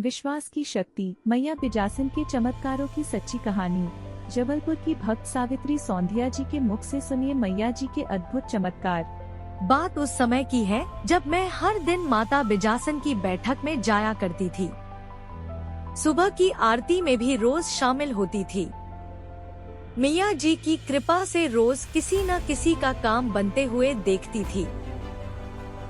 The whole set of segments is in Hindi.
विश्वास की शक्ति, मैया बिजासन के चमत्कारों की सच्ची कहानी। जबलपुर की भक्त सावित्री सौंधिया जी के मुख से सुनिए मैया जी के अद्भुत चमत्कार। बात उस समय की है जब मैं हर दिन माता बिजासन की बैठक में जाया करती थी। सुबह की आरती में भी रोज शामिल होती थी। मैया जी की कृपा से रोज किसी न किसी का काम बनते हुए देखती थी।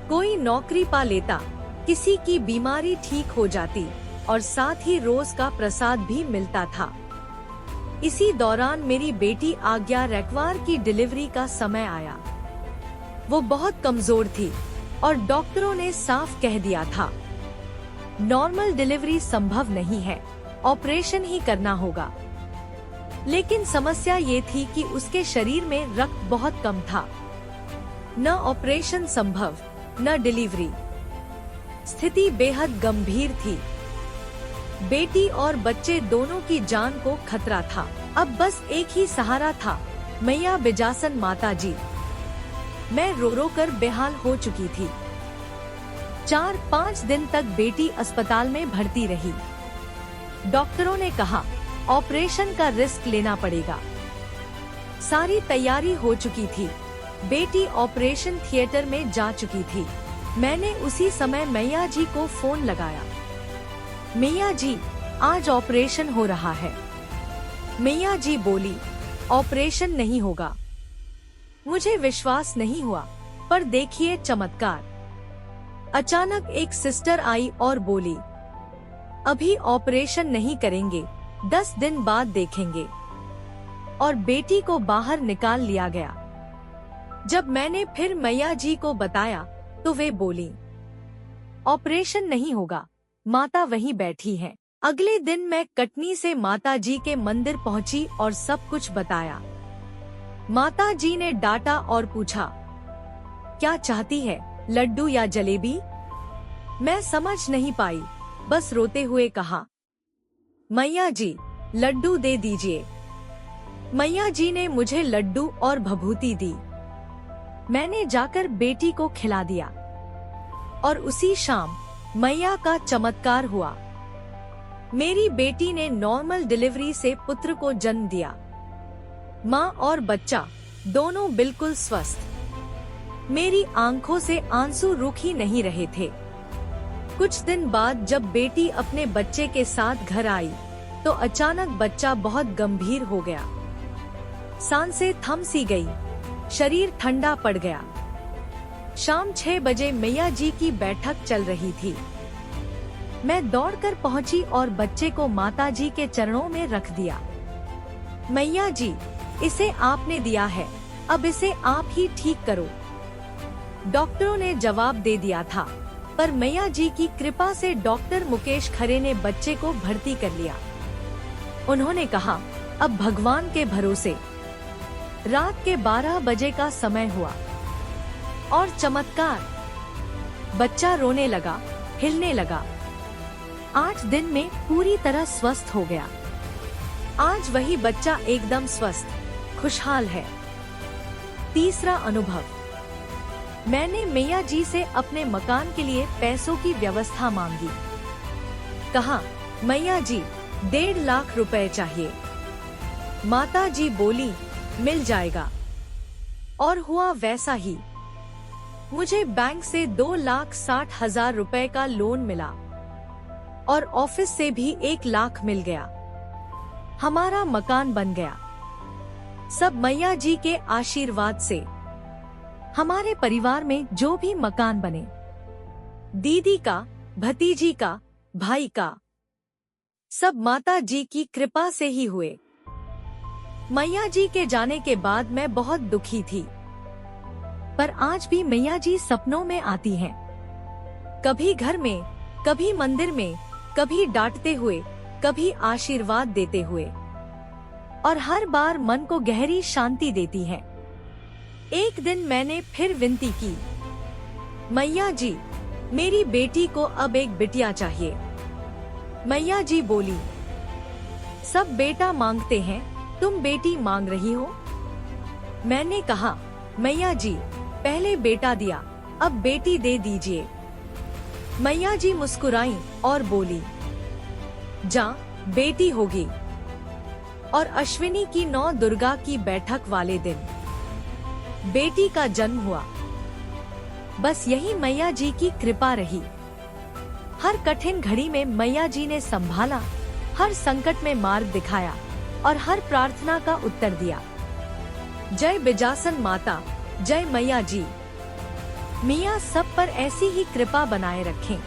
कोई नौकरी पा लेता, किसी की बीमारी ठीक हो जाती और साथ ही रोज का प्रसाद भी मिलता था। इसी दौरान मेरी बेटी आज्ञा रैकवार की डिलीवरी का समय आया। वो बहुत कमजोर थी और डॉक्टरों ने साफ कह दिया था, नॉर्मल डिलीवरी संभव नहीं है, ऑपरेशन ही करना होगा। लेकिन समस्या ये थी कि उसके शरीर में रक्त बहुत कम था। न ऑपरेशन संभव, न डिलीवरी। स्थिति बेहद गंभीर थी। बेटी और बच्चे दोनों की जान को खतरा था। अब बस एक ही सहारा था, मैया बिजासन माता जी। मैं रो रो कर बेहाल हो चुकी थी। 4-5 दिन तक बेटी अस्पताल में भर्ती रही। डॉक्टरों ने कहा, ऑपरेशन का रिस्क लेना पड़ेगा। सारी तैयारी हो चुकी थी। बेटी ऑपरेशन थिएटर में जा चुकी थी। मैंने उसी समय मैया जी को फोन लगाया। मैया जी, आज ऑपरेशन हो रहा है। मैया जी बोली, ऑपरेशन नहीं होगा। मुझे विश्वास नहीं हुआ, पर देखिए चमत्कार। अचानक एक सिस्टर आई और बोली, अभी ऑपरेशन नहीं करेंगे, 10 दिन बाद देखेंगे। और बेटी को बाहर निकाल लिया गया। जब मैंने फिर मैया जी को बताया तो वे बोली, ऑपरेशन नहीं होगा, माता वहीं बैठी हैं। अगले दिन मैं कटनी से माता जी के मंदिर पहुंची और सब कुछ बताया। माता जी ने डांटा और पूछा, क्या चाहती है, लड्डू या जलेबी? मैं समझ नहीं पाई, बस रोते हुए कहा, मैया जी, लड्डू दे दीजिए। मैया जी ने मुझे लड्डू और भभूति दी। मैंने जाकर बेटी को खिला दिया और उसी शाम मैया का चमत्कार हुआ। मेरी बेटी ने नॉर्मल डिलीवरी से पुत्र को जन्म दिया। माँ और बच्चा दोनों बिल्कुल स्वस्थ। मेरी आंखों से आंसू रुक ही नहीं रहे थे। कुछ दिन बाद जब बेटी अपने बच्चे के साथ घर आई तो अचानक बच्चा बहुत गंभीर हो गया। सांसें थम सी गई, शरीर ठंडा पड़ गया। शाम 6 बजे मैया जी की बैठक चल रही थी। मैं दौड़कर पहुंची और बच्चे को माता जी के चरणों में रख दिया। मैया जी, इसे आपने दिया है, अब इसे आप ही ठीक करो। डॉक्टरों ने जवाब दे दिया था, पर मैया जी की कृपा से डॉक्टर मुकेश खरे ने बच्चे को भर्ती कर लिया। उन्होंने कहा, अब भगवान के भरोसे। रात के 12 बजे का समय हुआ और चमत्कार, बच्चा रोने लगा, हिलने लगा। 8 दिन में पूरी तरह स्वस्थ हो गया। आज वही बच्चा एकदम स्वस्थ, खुशहाल है। तीसरा अनुभव, मैंने मैया जी से अपने मकान के लिए पैसों की व्यवस्था मांगी। कहा, मैया जी, 1.5 लाख रुपए चाहिए। माता जी बोली, मिल जाएगा। और हुआ वैसा ही। मुझे बैंक से 2,60,000 रुपए का लोन मिला और ऑफिस से भी 1 लाख मिल गया। हमारा मकान बन गया, सब मैया जी के आशीर्वाद से। हमारे परिवार में जो भी मकान बने, दीदी का, भतीजी का, भाई का, सब माता जी की कृपा से ही हुए। मैया जी के जाने के बाद मैं बहुत दुखी थी, पर आज भी मैया जी सपनों में आती हैं। कभी घर में, कभी मंदिर में, कभी डांटते हुए, कभी आशीर्वाद देते हुए, और हर बार मन को गहरी शांति देती हैं। एक दिन मैंने फिर विनती की, मैया जी, मेरी बेटी को अब एक बिटिया चाहिए। मैया जी बोली, सब बेटा मांगते हैं, तुम बेटी मांग रही हो? मैंने कहा, मैया जी, पहले बेटा दिया, अब बेटी दे दीजिए। मैया जी मुस्कुराईं और बोली, जा बेटी होगी। और अश्विनी की 9 दुर्गा की बैठक वाले दिन बेटी का जन्म हुआ। बस यही मैया जी की कृपा रही। हर कठिन घड़ी में मैया जी ने संभाला, हर संकट में मार्ग दिखाया और हर प्रार्थना का उत्तर दिया। जय बिजासन माता, जय मैया जी। मियाँ सब पर ऐसी ही कृपा बनाए रखें।